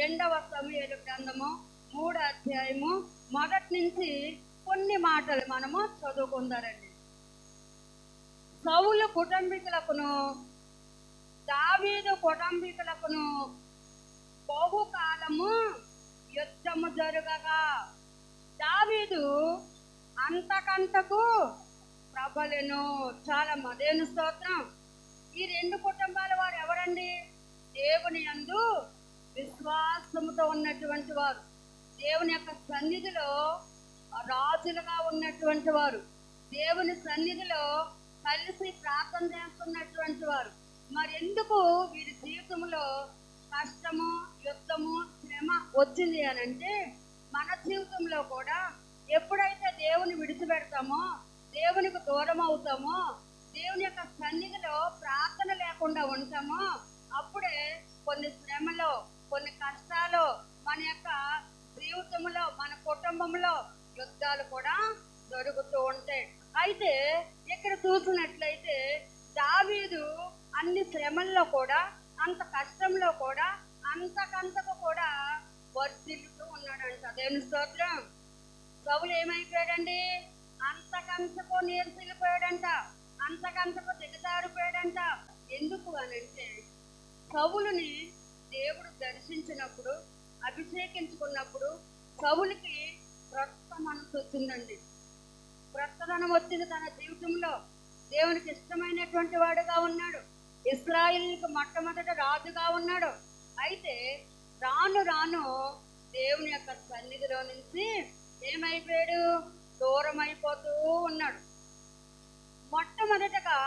2వ సమూయేలు గ్రంథము 3వ అధ్యాయము మొదటి నుంచి కొన్ని మాటలు మనము చదువుకుందారండి. సౌలు కుటుంబీకులకును దావీదు కుటుంబీకులకును బహుకాలము యుద్ధము జరగగా దావీదు అంతకంతకు ప్రబలెను. చాలా మదేను స్తోత్రం. ఈ రెండు కుటుంబాల వారు ఎవరండి? దేవుని యందు విశ్వాసముతో ఉన్నటువంటి వారు, దేవుని యొక్క సన్నిధిలో రాజులుగా ఉన్నటువంటి వారు, దేవుని సన్నిధిలో కలిసి ప్రార్థన చేస్తున్నటువంటి వారు. మరి ఎందుకు వీరి జీవితంలో కష్టము, యుద్ధము, శ్రమ వచ్చింది అని అంటే, మన జీవితంలో కూడా ఎప్పుడైతే దేవుని విడిచిపెడతామో, దేవునికి దూరం అవుతామో, దేవుని యొక్క సన్నిధిలో ప్రార్థన లేకుండా ఉంటామో, అప్పుడే కొన్ని శ్రమలో, కొన్ని కష్టాలు మన యొక్క జీవితంలో, మన కుటుంబంలో యుద్ధాలు కూడా జరుగుతూ ఉంటాయి. అయితే ఇక్కడ చూసినట్లయితే దావీదు అన్ని శ్రమల్లో కూడా, అంత కష్టంలో కూడా, అంతకంతకు కూడా వర్ధిల్లుతూ ఉన్నాడంట. దేవుని స్తోత్రం. సౌలు ఏమైపోయాడండి? అంతకంతకు నీరసిల్లిపోయాడంట, అంతకంతకు దిగజారిపోయాడంట. ఎందుకు అని అంటే, సౌలుని దేవుడు దర్శించినప్పుడు, అభిషేకించుకున్నప్పుడు సౌలుకి క్రొత్త మనసు వచ్చిందండి. క్రొత్తదనం వచ్చింది తన జీవితంలో. దేవునికి ఇష్టమైనటువంటి వాడుగా ఉన్నాడు. ఇశ్రాయేలుకు మొట్టమొదట రాజుగా ఉన్నాడు. అయితే రాను రాను దేవుని యొక్క సన్నిధిలో నుంచి ఏమైపోయాడు? దూరం అయిపోతూ ఉన్నాడు. మొట్టమొదటగా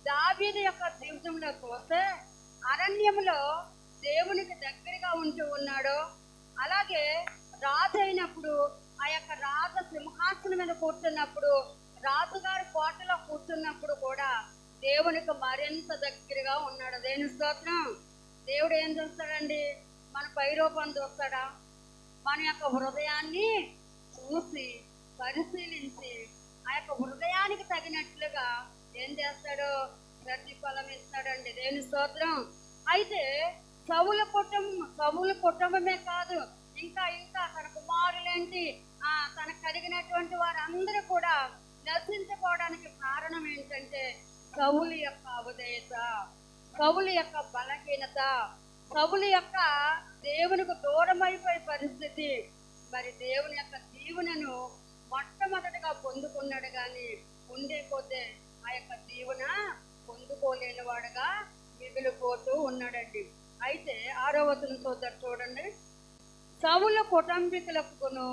దావీదు యొక్క జీవితంలో చూస్తే అరణ్యంలో దేవునికి దగ్గరగా ఉంటూ ఉన్నాడు. అలాగే రాజు అయినప్పుడు, ఆ యొక్క రాజ సింహాసనం మీద కూర్చున్నప్పుడు, రాజుగారి కోటలో కూర్చున్నప్పుడు కూడా దేవునికి మరింత దగ్గరగా ఉన్నాడు. దేని స్తోత్రం. దేవుడు ఏం చూస్తాడండి? మన పైరూపం చూస్తాడా? మన యొక్క హృదయాన్ని చూసి పరిశీలించి ఆ యొక్క హృదయానికి తగినట్లుగా ఏం చేస్తాడో ప్రతిఫలం ఇస్తాడండి. దేని స్తోత్రం. అయితే సౌలు కుటుంబమే కాదు, ఇంకా తన కుమారులేంటి, తనకు కలిగినటువంటి వారందరూ కూడా నశించుకోవడానికి కారణం ఏంటంటే సౌలు యొక్క అవిధేయత, సౌలు యొక్క బలహీనత, సౌలు యొక్క దేవునికి దూరం అయిపోయే పరిస్థితి. మరి దేవుని యొక్క దీవెనను మొట్టమొదటిగా పొందుకున్నాడు, కానీ ఉండే పోతే ఆ యొక్క దీవెన పొందుకోలేని వాడుగా మిగిలిపోతూ ఉన్నాడండి. అయితే 6వ వచనం చూడండి. సౌలు కుటుంబీకులకును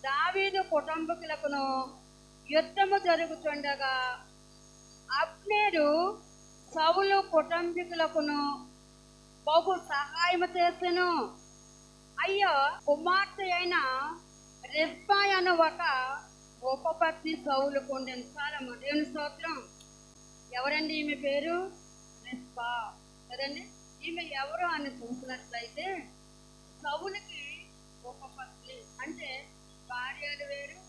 దావీదు కుటుంబీకులకును యుద్ధము జరుగుతుండగా అబ్నేరు సౌలు కుటుంబీకులకును బహు సహాయం చేసెను. అయ్యో, కుమార్తె అయిన రిస్పా అను ఒక ఉపపత్ని సౌలుకు ఉండేది. చాలా దేవుని స్తోత్రం. ఎవరండి ఈమె పేరు? రిస్పా కదండి. ఈమె ఎవరు అని చూసినట్లయితే, సౌలుకి ఉపపత్ని అంటే భార్యలు వేరు,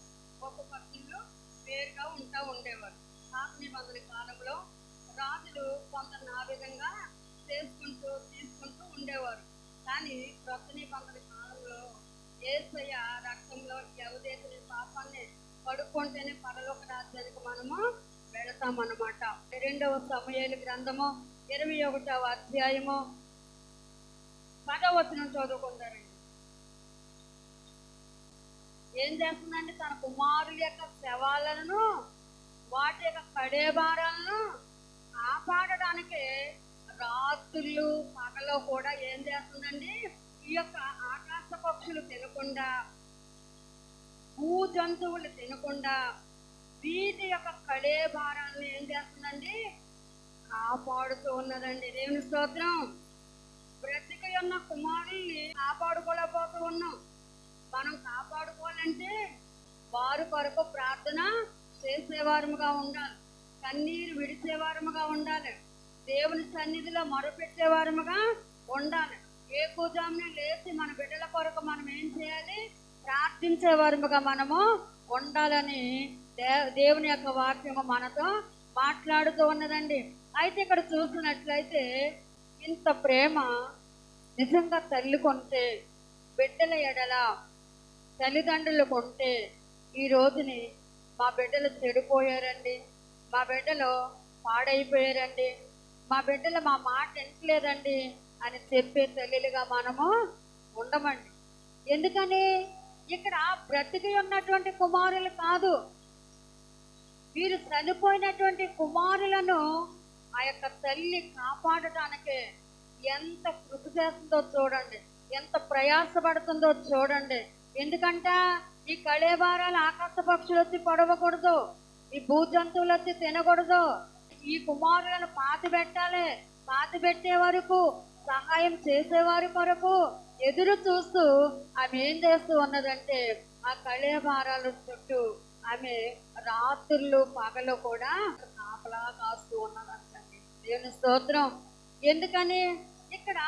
ఉపపత్నులు వేరుగా ఉండేవారు. పాత నిబంధన కాలంలో రాజులు కొంత నా విధంగా తీసుకుంటూ ఉండేవారు. కానీ క్రొత్త నిబంధన కాలంలో యేసయ్య రక్తంలో యవదేశుని పాపాన్ని కడుక్కుంటేనే పరలోక రాజ్యానికి మనము వెళతామన్నమాట. 2వ సమూయేలు గ్రంథము 21వ అధ్యాయము 10వ వచనం చదువుకుంటారండి. ఏం చేస్తుందంటే, తన కుమారుల యొక్క శవాలను, వాటి యొక్క కడేబారాలను కాపాడడానికి రాత్రులు పగలో కూడా ఏం చేస్తుందండి? ఈ యొక్క ఆకాశ పక్షులు తినకుండా, భూ జంతువులు తినకుండా వీటి యొక్క కడేబారాలను ఏం చేస్తుందండి? కాపాడుతూ ఉన్నదండి. దేవుని స్తోత్రం. బ్రతికి ఉన్న కుమారుల్ని కాపాడుకోలేకపోతూ ఉన్నాం. మనం కాపాడుకోవాలంటే వారి కొరకు ప్రార్థన చేసేవారముగా ఉండాలి, కన్నీరు విడిచేవారముగా ఉండాలి, దేవుని సన్నిధిలో మొరపెట్టేవారముగా ఉండాలి. ఏ కూజామునే లేచి మన బిడ్డల కొరకు మనం ఏం చేయాలి? ప్రార్థించేవారముగా మనము ఉండాలని దేవుని యొక్క వాక్యము మనతో మాట్లాడుతూ ఉన్నదండి. అయితే ఇక్కడ చూసినట్లయితే ఇంత ప్రేమ నిజంగా తల్లి కొంటే, బిడ్డల ఎడల తల్లిదండ్రులు కొంటే, ఈ రోజుని మా బిడ్డలు చెడిపోయారండి, మా బిడ్డలు పాడైపోయారండి, మా బిడ్డలు మా మాట వింటలేదండి అని చెప్పే తల్లిలుగా మనము ఉండమండి. ఎందుకని ఇక్కడ బ్రతికి ఉన్నటువంటి కుమారులు కాదు, వీరు చనిపోయినటువంటి కుమారులను ఆ యొక్క తల్లి కాపాడటానికి ఎంత కృషి చేస్తుందో చూడండి, ఎంత ప్రయాసపడుతుందో చూడండి. ఎందుకంటే ఈ కళేబారాలు ఆకాశ పక్షులు వచ్చి పడవకూడదు, ఈ భూజంతువులు వచ్చి తినకూడదు. ఈ కుమారులను పాతి పెట్టాలి, పాతి పెట్టే వరకు, సహాయం చేసేవారి కొరకు ఎదురు చూస్తూ ఆమె ఏం చేస్తూ ఉన్నదంటే ఆ కళేబారాల చుట్టూ ఆమె రాత్రులు పగలు కూడా కాపలా కాస్తూ ఉన్నదంటండి. దేవుని స్తోత్రం. ఎందుకని ఇక్కడ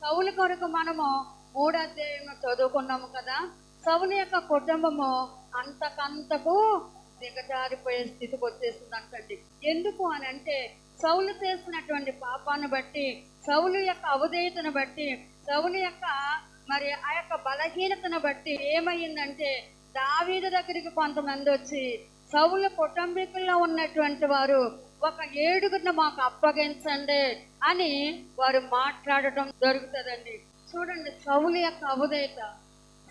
సౌలు కొరకు మనము 3వ అధ్యాయంలో చదువుకున్నాము కదా, సౌలు యొక్క కుటుంబము అంతకంతకు దిగజారిపోయే స్థితికి వచ్చేస్తుంది అంటండి. ఎందుకు అని అంటే సౌలు చేసినటువంటి పాపాన్ని బట్టి, సౌలు యొక్క అవిధేయతను బట్టి, సౌలు యొక్క మరి ఆ యొక్క బలహీనతను బట్టి ఏమైందంటే దావీదు దగ్గరికి కొంతమంది వచ్చి సౌలు కుటుంబీకుల్లో ఉన్నటువంటి వారు ఒక 7గురిని మాకు అప్పగించండి అని వారు మాట్లాడటం జరుగుతుందండి. చూడండి, సౌలు యొక్క అవిధేయత,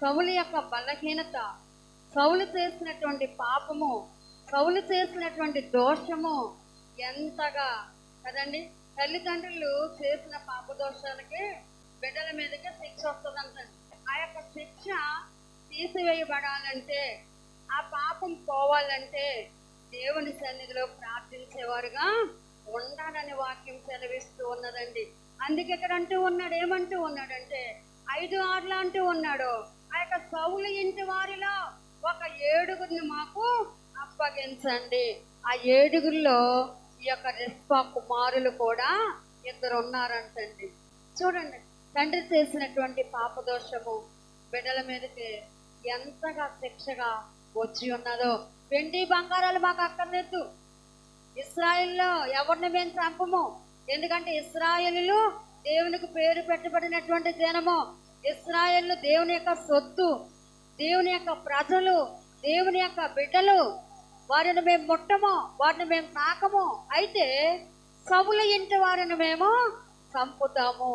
సౌలు యొక్క బలహీనత, సౌలు చేసినటువంటి పాపము, సౌలు చేసినటువంటి దోషము ఎంతగా కదండి. తల్లిదండ్రులు చేసిన పాప దోషాలకి బిడ్డల మీదకి శిక్ష వస్తుందంటండి. ఆ యొక్క శిక్ష తీసివేయబడాలంటే, ఆ పాపం పోవాలంటే దేవుని సన్నిధిలో ప్రార్థించేవారుగా ఉండాలని వాక్యం సెలవిస్తూ ఉన్నదండి. అందుకే ఇక్కడ అంటూ ఉన్నాడు, ఏమంటూ ఉన్నాడంటే 5-6 అంటూ ఉన్నాడు, ఆ యొక్క సౌలు ఇంటి వారిలో ఒక 7గురిని మాకు అప్పగించండి. ఆ 7గురిలో ఈ యొక్క రిస్పా కుమారులు కూడా 2 ఉన్నారంటండి. చూడండి, తండ్రి చేసినటువంటి పాపదోషము బిడ్డల మీదకి ఎంతగా శిక్షగా వచ్చి ఉన్నదో. వెండి బంగారాలు మాకు అక్కర్లేదు, ఇశ్రాయేల్లో ఎవరిని మేము చంపము, ఎందుకంటే ఇశ్రాయేలు దేవునికి పేరు పెట్టబడినటువంటి జనము, ఇశ్రాయేలు దేవుని యొక్క సొత్తు, దేవుని యొక్క ప్రజలు, దేవుని యొక్క బిడ్డలు, వారిని మేము ముట్టము, వారిని మేము తాకము. అయితే సౌలు ఇంటి వారిని మేము చంపుతాము.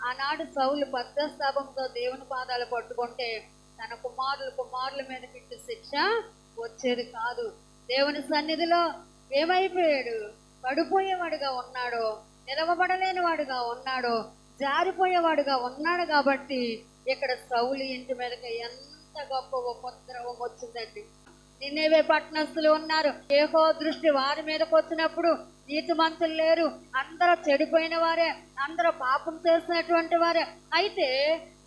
ఆనాడు సౌలు పశ్చాత్తాపంతో దేవుని పాదాలు పట్టుకుంటే తన కుమారుల మీద పెట్టి శిక్ష వచ్చేది కాదు. దేవుని సన్నిధిలో ఏమైపోయాడు? పడిపోయేవాడుగా ఉన్నాడు, నిలవబడలేని వాడుగా ఉన్నాడు, జారిపోయేవాడుగా ఉన్నాడు. కాబట్టి ఇక్కడ సౌలు ఇంటి మీదకి ఎంత గొప్ప ఉపద్రవం వచ్చిందండి. నినేవే పట్టణస్తులు ఉన్నారు, యెహోవా దృష్టి వారి మీదకి వచ్చినప్పుడు నీతిమంతులు లేరు, అందరూ చెడిపోయిన వారే, అందరూ పాపం చేసినటువంటి వారే. అయితే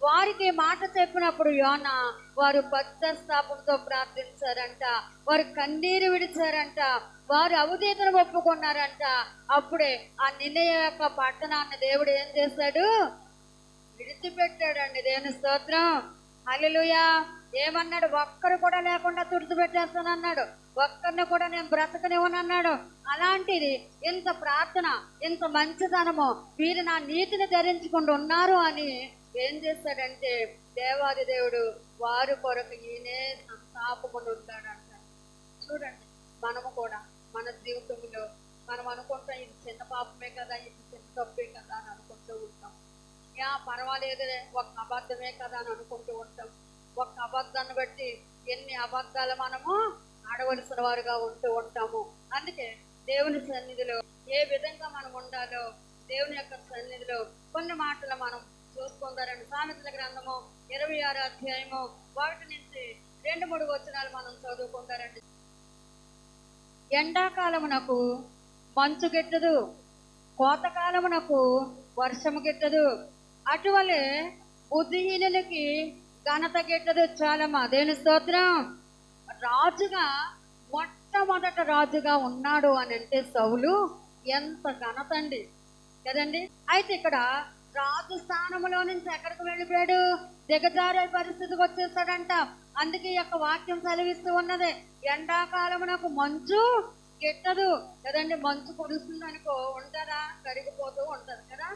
వారికి మాట చెప్పినప్పుడు యోనా వారు పశ్చాత్తాపంతో ప్రార్థించారంట, వారు కన్నీరు విడిచారంట, వారు అవిధేయతను ఒప్పుకున్నారంట. అప్పుడే ఆ నిన్నయ యొక్క పట్టణాన్ని దేవుడు ఏం చేశాడు? విడిచిపెట్టాడండి. దేవుని స్తోత్రం, హల్లెలూయా. ఏమన్నాడు? ఒక్కరు కూడా లేకుండా తుడిచిపెట్టేస్తానన్నాడు, ఒక్కరిని కూడా నేను బ్రతకనివ్వనన్నాడు. అలాంటిది ఇంత ప్రార్థన, ఇంత మంచితనము, వీరు నా నీతిని ధరించుకుంటూ ఉన్నారు అని ఏం చేస్తాడంటే దేవాది దేవుడు వారి కొరకు ఈయనే సంతాపమును ఉంటాడంట. చూడండి, మనము కూడా మన జీవితంలో మనం అనుకుంటాం ఇది చిన్న పాపమే కదా, ఇది చిన్న తప్పే కదా అని అనుకుంటూ ఉంటాం. పర్వాలేదులే, ఒక అబద్ధమే కదా అని అనుకుంటూ ఉంటాం. ఒక అబద్ధాన్ని బట్టి ఎన్ని అబద్ధాలు మనము ఆడవలసిన వారుగా ఉంటూ ఉంటాము. అందుకే దేవుని సన్నిధిలో ఏ విధంగా మనం ఉండాలో దేవుని యొక్క సన్నిధిలో కొన్ని మాటలు మనం చూసుకుందారండి. సామెతల గ్రంథము 26వ అధ్యాయము 1 నుంచి 2-3 వచనాలు మనం చదువుకుంటారండి. ఎండాకాలమునకు మంచు గిట్టదు, కోతకాలమునకు వర్షము గిట్టదు, అటువలే బుద్ధిహీనులకి ఘనత గిట్టదు. చాలమ్మా, దేవుని స్తోత్రం. రాజుగా మొట్టమొదట రాజుగా ఉన్నాడు అని అంటే సౌలు ఎంత ఘనత అండి కదండి. అయితే ఇక్కడ రాజు స్థానంలో నుంచి ఎక్కడికి వెళ్ళిపోయాడు? దిగజారే పరిస్థితికి వచ్చేస్తాడంట. అందుకే ఈ యొక్క వాక్యం సెలవిస్తూ ఉన్నది, ఎండాకాలమునకు మంచు గిట్టదు కదండి. మంచు కురుస్తుంది అనుకో ఉంటుందా? కరిగిపోతూ ఉంటది కదా.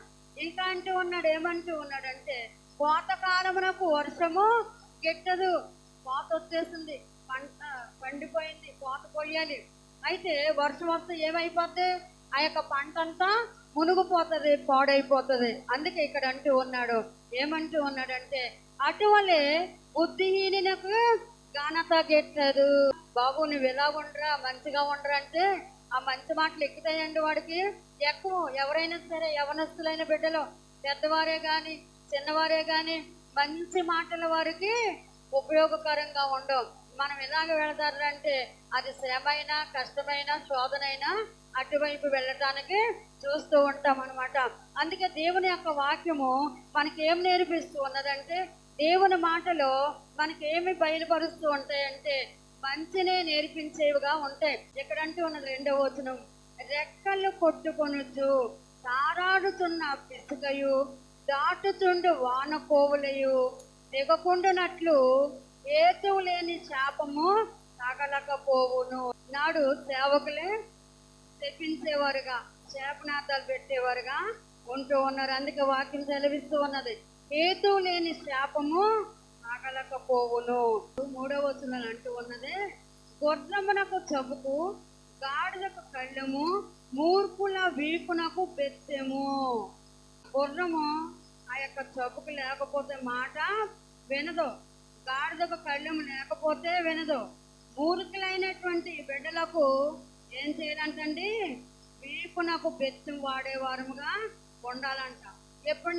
ఇంకా అంటూ ఉన్నాడు, ఏమంటూ ఉన్నాడంటే కోతకాలమునకు వర్షము గిట్టదు. కోత వచ్చేసింది, పంట పండిపోయింది, కోత కొయ్యాలి. అయితే వర్షం వస్తే ఏమైపోద్ది? ఆ యొక్క పంట అంతా మునిగిపోతుంది, పాడైపోతుంది. అందుకే ఇక్కడ అంటూ ఉన్నాడు, ఏమంటూ ఉన్నాడంటే అటువలే బుద్ధిహీనులకు ఘనత గిట్టదు. బాబు నువ్వు ఎలా ఉండరా, మంచిగా ఉండరా అంటే ఆ మంచి మాటలు ఎక్కుతాయండి వాడికి, ఎక్కువ. ఎవరైనా సరే, యవనస్తులైన బిడ్డలు, పెద్దవారే కానీ చిన్నవారే కానీ మంచి మాటల వారికి ఉపయోగకరంగా ఉండవు. మనం ఎలాగ వెళతారంటే అది శ్రమైనా కష్టమైనా శోధనైనా అటువైపు వెళ్ళటానికి చూస్తూ ఉంటాం అనమాట. అందుకే దేవుని యొక్క వాక్యము మనకి ఏం నేర్పిస్తూ ఉన్నదంటే, దేవుని మాటలో మనకి ఏమి బయలుపరుస్తూ ఉంటాయంటే మంచినే నేర్పించేవిగా ఉంటాయి. ఎక్కడంటూ ఉన్నది 2వ వచనం, రెక్కలు కొట్టుకొనుచు తారాడుతున్న పిసుకయు దాటుచుండు వానకోవులయు దిగకుండునట్లు ఏతువు లేని శాపము తగలకపోవును. నాడు సేవకులే తెప్పించేవారుగా, శాపనార్థాలు పెట్టేవారుగా ఉంటూ ఉన్నారు. అందుకే వాక్యం సెలవిస్తూ ఉన్నది, హేతువు లేని శాపము తగలకపోవును. 3వ వచనం అంటూ ఉన్నది, గొర్రెమునకు చెబుకు గాడిదకు కళ్ళెము మూర్ఖుల వీపునకు బెత్తెము. గుర్రము ఆ యొక్క చెబుకు లేకపోతే మాట వినదు, గాడిదకు కళ్ళెము లేకపోతే వినదు. మూర్ఖులైనటువంటి బిడ్డలకు ఏం చేయాలంటండి? వీపునకు బెత్తం వాడేవారముగా ఉండాలంట. ఎప్పటి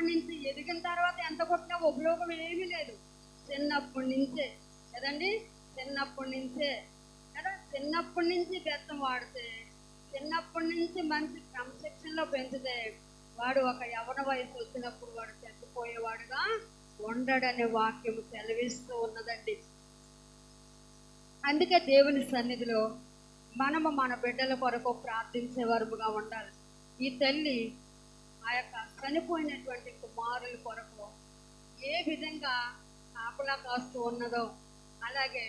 నుంచి ఎదిగిన తర్వాత ఎంత కొట్టినా ఉపయోగం ఏమీ లేదు. చిన్నప్పటి నుంచే కదండి, చిన్నప్పటి నుంచే కదా, చిన్నప్పటి నుంచి బెత్తం వాడితే, చిన్నప్పటి నుంచి మంచి క్రమశిక్షణలో పెంచితే వాడు ఒక యవన వయసు వచ్చినప్పుడు వాడు చచ్చిపోయేవాడుగా ఉండడని వాక్యం సెలవిస్తూ ఉన్నదండి. అందుకే దేవుని సన్నిధిలో మనము మన బిడ్డల కొరకు ప్రార్థించే వరముగా ఉండాలి. ఈ తల్లి ఆ యొక్క చనిపోయినటువంటి కుమారుల కొరకు ఏ విధంగా కాపలా కాస్తూ ఉన్నదో, అలాగే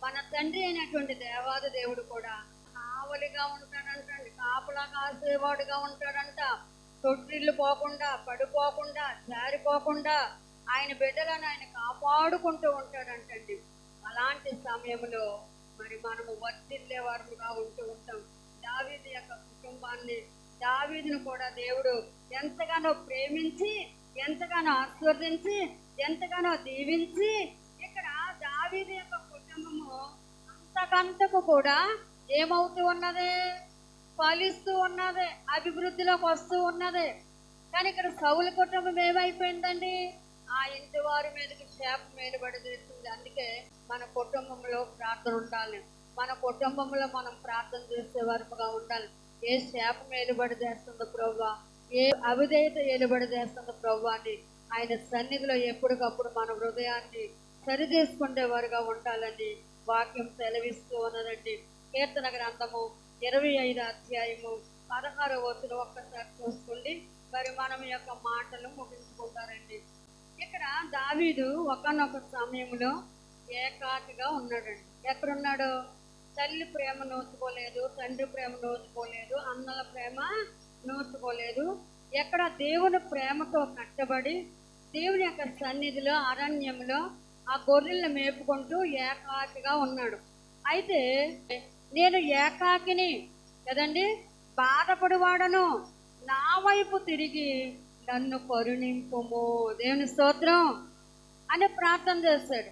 మన తండ్రి అయినటువంటి దేవాది దేవుడు కూడా కావలిగా ఉంటాడంటండి, కాపలా కాసేవాడుగా ఉంటాడంట. తొట్టిల్లు పోకుండా, పడిపోకుండా, జారిపోకుండా ఆయన బిడ్డలను ఆయన కాపాడుకుంటూ ఉంటాడంటండి. అలాంటి సమయంలో మరి మనము వర్తిల్లే వారుగా ఉంటూ ఉంటాం. దావీదు యొక్క కుటుంబాన్ని, దావీదును కూడా దేవుడు ఎంతగానో ప్రేమించి, ఎంతగానో ఆశీర్వదించి, ఎంతగానో దీవించి, ఇక్కడ దావీదు యొక్క కుటుంబము అంతకంతకు కూడా ఏమవుతూ ఉన్నది? ఫలిస్తూ ఉన్నది, అభివృద్ధిలోకి వస్తూ ఉన్నది. కానీ ఇక్కడ సౌలు కుటుంబం ఏమైపోయిందండి? ఆ ఇంటి వారి మీదకి శాపం మేలుబడి చేస్తుంది. అందుకే మన కుటుంబంలో ప్రార్థన ఉండాలి, మన కుటుంబంలో మనం ప్రార్థన చేసే వరకుగా ఉండాలి. ఏ శాపం ఏలుబడి చేస్తుందో ప్రభువా, ఏ అవిధేయత ఏలుబడి చేస్తుందో ప్రభువా అని ఆయన సన్నిధిలో ఎప్పటికప్పుడు మన హృదయాన్ని సరిచేసుకునే వారుగా ఉండాలని వాక్యం సెలవిస్తూ ఉన్నదండి. కీర్తన గ్రంథము 25వ అధ్యాయము 16వ వచనం ఒక్కసారి చూసుకోండి. మరి మనం యొక్క మాటలు ముగించుకుంటారండి. ఇక్కడ దావీదు ఒకానొక సమయంలో ఏకాకిగా ఉన్నాడండి. ఎక్కడున్నాడు? తల్లి ప్రేమ నోచుకోలేదు, తండ్రి ప్రేమ నోచుకోలేదు, అన్నల ప్రేమ నోచుకోలేదు. ఎక్కడ దేవుని ప్రేమతో కట్టబడి దేవుని యొక్క సన్నిధిలో అరణ్యంలో ఆ గొర్రెలను మేపుకుంటూ ఏకాకిగా ఉన్నాడు. అయితే నేను ఏకాకిని కదండి, బాధపడివాడను, నా వైపు తిరిగి నన్ను కరుణింపుము, దేవుని స్తోత్రం అని ప్రార్థన చేశాడు.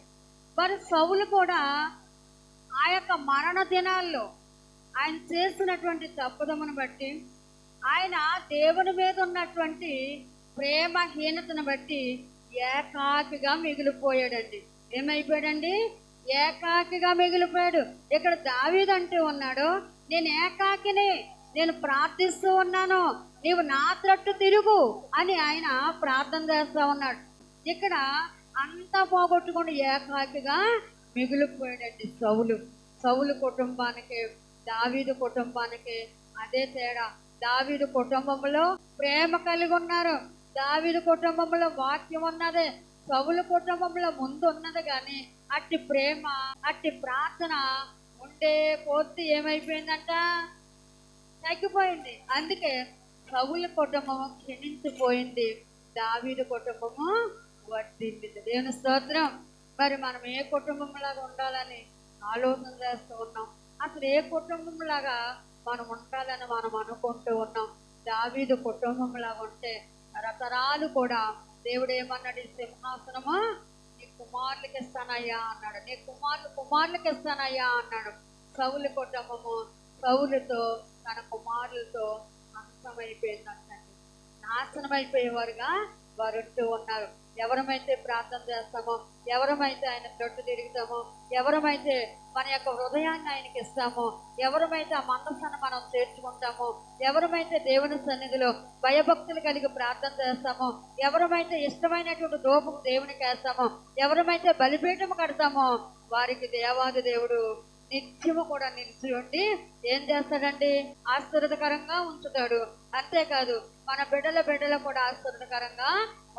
మరి సౌలు కూడా ఆ యొక్క మరణ దినాల్లో ఆయన చేసినటువంటి తప్పుదమును బట్టి, ఆయన దేవుని మీద ఉన్నటువంటి ప్రేమహీనతను బట్టి ఏకాకిగా మిగిలిపోయాడండి. ఏమైపోయాడండి? ఏకాకిగా మిగిలిపోయాడు. ఇక్కడ దావీదు అంటూ ఉన్నాడు, నేను ఏకాకిని, నేను ప్రార్థిస్తూ ఉన్నాను, నీవు నా తట్టు తిరుగు అని ఆయన ప్రార్థన చేస్తూ ఉన్నాడు. ఇక్కడ అంతా పోగొట్టుకుని ఏకాకిగా మిగిలిపోయాడండి సౌలు. సౌలు కుటుంబానికి దావీదు కుటుంబానికి అదే తేడా. దావీదు కుటుంబంలో ప్రేమ కలిగి ఉన్నారు, దావీదు కుటుంబంలో వాక్యం ఉన్నది. సౌలు కుటుంబంలో ముందు ఉన్నది కానీ అట్టి ప్రేమ, అట్టి ప్రార్థన ఉండే కొద్ది ఏమైపోయిందంట? తగ్గిపోయింది. అందుకే సౌలు కుటుంబము క్షీణించిపోయింది, దావీదు కుటుంబము వర్ధిల్లింది. దేవుని స్తోత్రం. మరి మనం ఏ కుటుంబంలాగా ఉండాలని ఆలోచన చేస్తూ ఉన్నాం? అసలు ఏ కుటుంబంలాగా మనం ఉండాలని మనం అనుకుంటూ ఉన్నాం? దావీదు కుటుంబంలాగా ఉంటే తరతరాలు కూడా దేవుడు ఏమన్నాడు? ఈ సింహాసనము నీ కుమారులకి ఇస్తానయ్యా అన్నాడు. నీ కుమారులకి ఇస్తానయ్యా అన్నాడు. సౌలు కుటుంబము సౌలుతో తన కుమారులతో అంతమైపోయిందంటండి. నాశనం అయిపోయేవారుగా వారుంటూ ఉన్నారు. ఎవరమైతే ప్రార్థన చేస్తామో, ఎవరమైతే ఆయన తొట్టు తిరుగుతామో, ఎవరమైతే మన యొక్క హృదయాన్ని ఆయనకి ఇస్తామో, ఎవరమైతే ఆ మనస్సును మనం చేర్చుకుంటామో, ఎవరమైతే దేవుని సన్నిధిలో భయభక్తులు కలిగి ప్రార్థన చేస్తామో, ఎవరమైతే ఇష్టమైనటువంటి ధూపం దేవునికి వేస్తామో, ఎవరమైతే బలిపీఠం కడతామో, వారికి దేవాది దేవుడు నిత్యము కూడా నిలిచి ఉండి ఏం చేస్తాడండి? ఆశ్చర్యకరంగా ఉంచుతాడు. అంతేకాదు మన బిడ్డల కూడా ఆశ్చర్యకరంగా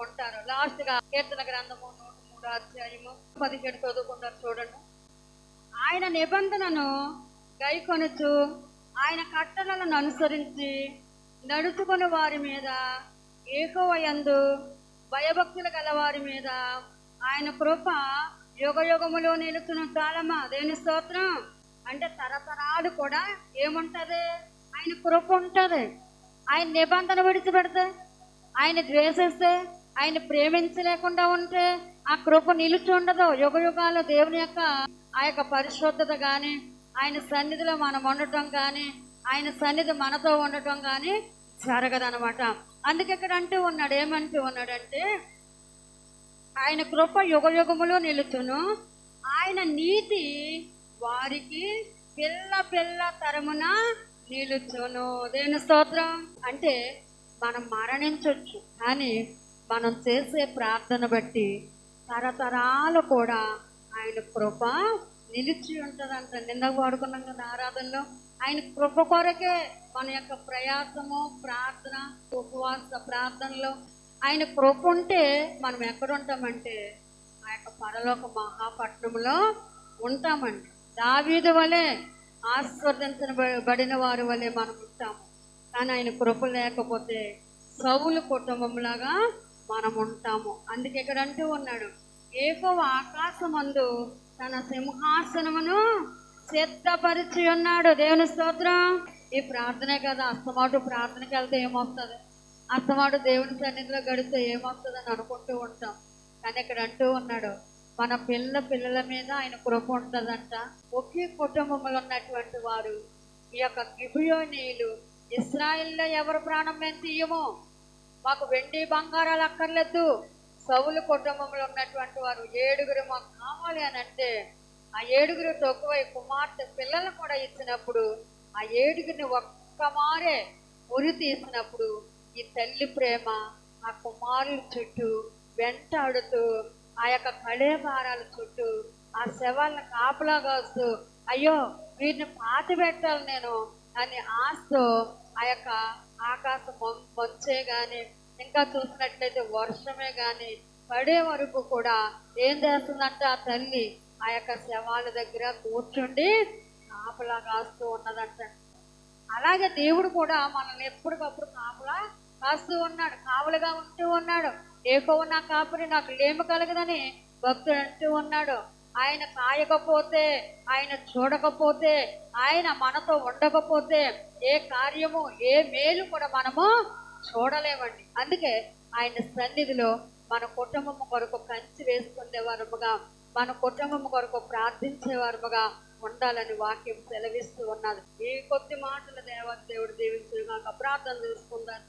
ఉంటారు. లాస్ట్ గా కీర్తన గ్రంథము 103 అధ్యాయము 17 చదువుకుంటారు చూడండి. ఆయన నిబంధనను గైకొనుచు ఆయన కట్టడలను అనుసరించి నడుచుకుని వారి మీద, యెహోవాయందు భయభక్తులు గల వారి మీద ఆయన కృప యుగ యుగములో నిలుచును. చాలమ్మా దేవుని స్తోత్రం. అంటే తరతరాలు కూడా ఏముంటది? ఆయన కృప ఉంటది. ఆయన నిబంధన విడిచిపెడితే, ఆయన ద్వేషిస్తే, ఆయన ప్రేమించలేకుండా ఉంటే ఆ కృప నిలిచి ఉండదు. యుగ యుగాలు దేవుని యొక్క ఆ యొక్క పరిశుద్ధత కానీ, ఆయన సన్నిధిలో మనం ఉండటం కానీ, ఆయన సన్నిధి మనతో ఉండటం కానీ జరగదనమాట. అందుకే ఇక్కడ అంటూ ఉన్నాడు, ఏమంటూ ఉన్నాడంటే ఆయన కృప యుగ యుగములో నిలుచును, ఆయన నీతి వారికి పిల్ల తరమున నిలుచును. దేవుని స్తోత్రం. అంటే మనం మరణించవచ్చు, కానీ మనం చేసే ప్రార్థన బట్టి తరతరాలు కూడా ఆయన కృప నిలిచి ఉంటుందంట. నిన్న వాడుకున్నాం కదా ఆరాధనలో. ఆయన కృప కొరకే మన యొక్క ప్రయాసము, ప్రార్థన, ఉపవాస ప్రార్థనలో ఆయన కృప ఉంటే మనం ఎక్కడ ఉంటామంటే ఆ యొక్క పరలోక మహాపట్నంలో ఉంటామండి. దావీదు వలె ఆశీర్వదించబడిన వారి వలె మనం ఉంటాము. కానీ ఆయన కృప లేకపోతే సౌలు కుటుంబంలాగా మనం ఉంటాము. అందుకే ఇక్కడ అంటూ ఉన్నాడు, యెహోవా ఆకాశమందు తన సింహాసనమును సిద్ధపరిచి ఉన్నాడు. దేవుని స్తోత్రం. ఈ ప్రార్థనే కదా. అస్తమాటు ప్రార్థనకి వెళ్తే ఏమొస్తుంది? అస్తమాటు దేవుని సన్నిధిలో గడిస్తే ఏమొస్తుంది అని అనుకుంటూ ఉంటాం. కానీ ఇక్కడ అంటూ ఉన్నాడు, మన పిల్లల మీద ఆయన కృప ఉంటుందంట. ఒకే కుటుంబంలో ఉన్నటువంటి వారు, ఈ యొక్క గిబియోనీయులు, ఇశ్రాయేల్లో ఎవరు ప్రాణం మేము తీయము, మాకు వెండి బంగారాలు అక్కర్లేదు. సౌలు కుటుంబంలో ఉన్నటువంటి వారు 7 మాకు కావాలి అని అంటే, ఆ 7 తక్కువై కుమార్తె పిల్లలు కూడా ఇచ్చినప్పుడు, ఆ 7 ఒక్క మారే ఉరి తీసినప్పుడు ఈ తల్లి ప్రేమ ఆ కుమారుల చుట్టూ వెంటాడుతూ, ఆ యొక్క కళేభారాల చుట్టూ ఆ శవాలను కాపలా కాస్తూ, అయ్యో వీటిని పాతి పెట్టాలి నేను అని ఆశతో ఆ యొక్క ఆకాశం మంచే కానీ, ఇంకా చూసినట్లయితే వర్షమే కానీ పడే వరకు కూడా ఏం చేస్తుందంటే ఆ తల్లి ఆ యొక్క శవాల దగ్గర కూర్చుండి కాపలా కాస్తూ ఉన్నదంట. అలాగే దేవుడు కూడా మనల్ని ఎప్పటికప్పుడు కాపలా కాస్తూ ఉన్నాడు, కావలుగా ఉంటూ ఉన్నాడు. యెహోవా నా కాపరి, నాకు లేమి కలగదని భక్తుడు అంటూ ఉన్నాడు. ఆయన కాయకపోతే, ఆయన చూడకపోతే, ఆయన మనతో ఉండకపోతే ఏ కార్యము, ఏ మేలు కూడా మనము చూడలేమండి. అందుకే ఆయన సన్నిధిలో మన కుటుంబం కొరకు కంచి వేసుకునేవారుగా, మన కుటుంబం కొరకు ప్రార్థించేవారుగా ఉండాలని వాక్యం సెలవిస్తూ ఉన్నది. ఈ కొద్ది మాటలు దేవుడు దీవించుగాక. ప్రార్థన చేసుకుందాం.